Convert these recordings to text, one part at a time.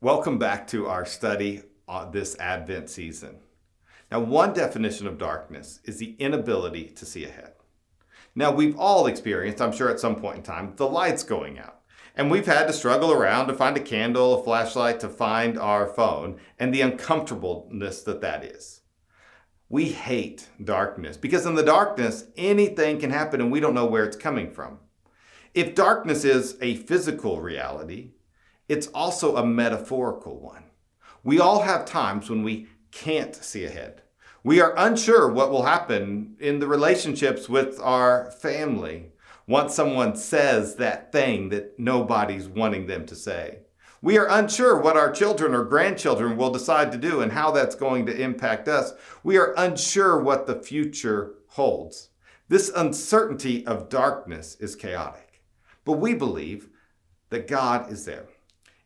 Welcome back to our study on this Advent season. Now, one definition of darkness is the inability to see ahead. Now, we've all experienced, I'm sure at some point in time, the lights going out. And we've had to struggle around to find a candle, a flashlight, to find our phone, and the uncomfortableness that is. We hate darkness because in the darkness, anything can happen and we don't know where it's coming from. If darkness is a physical reality, it's also a metaphorical one. We all have times when we can't see ahead. We are unsure what will happen in the relationships with our family once someone says that thing that nobody's wanting them to say. We are unsure what our children or grandchildren will decide to do and how that's going to impact us. We are unsure what the future holds. This uncertainty of darkness is chaotic, but we believe that God is there.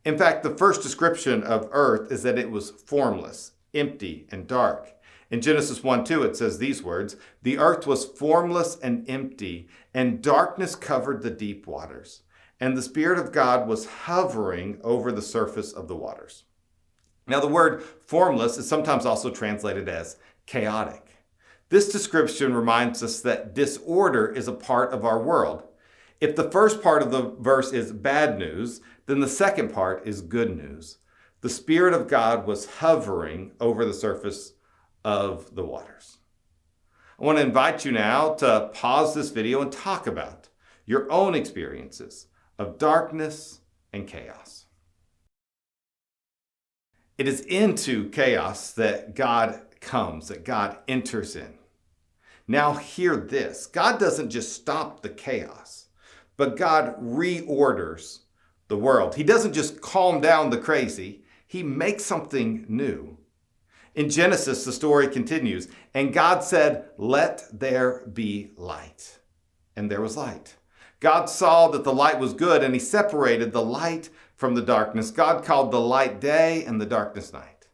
In fact, the first description of earth is that it was formless, empty, and dark. In Genesis 1:2, it says these words, "The earth was formless and empty, and darkness covered the deep waters, and the Spirit of God was hovering over the surface of the waters." Now, the word formless is sometimes also translated as chaotic. This description reminds us that disorder is a part of our world. If the first part of the verse is bad news, then the second part is good news. The Spirit of God was hovering over the surface of the waters. I want to invite you now to pause this video and talk about your own experiences of darkness and chaos. It is into chaos that God comes, that God enters in. Now hear this. God doesn't just stop the chaos, but God reorders the world. He doesn't just calm down the crazy. He makes something new. In Genesis, the story continues, and God said, "Let there be light." And there was light. God saw that the light was good, and he separated the light from the darkness. God called the light day and the darkness night.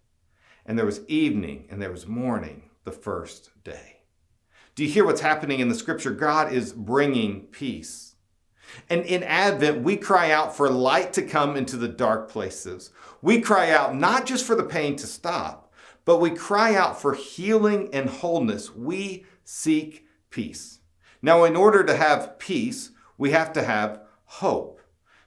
And there was evening and there was morning the first day. Do you hear what's happening in the scripture? God is bringing peace. And in Advent, we cry out for light to come into the dark places. We cry out not just for the pain to stop, but we cry out for healing and wholeness. We seek peace. Now, in order to have peace, we have to have hope.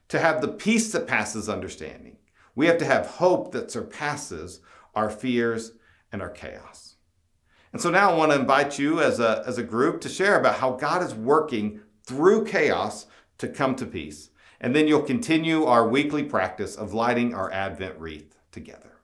To have the peace that passes understanding, we have to have hope that surpasses our fears and our chaos. And so now I want to invite you as a group to share about how God is working through chaos to come to peace. And then you'll continue our weekly practice of lighting our Advent wreath together.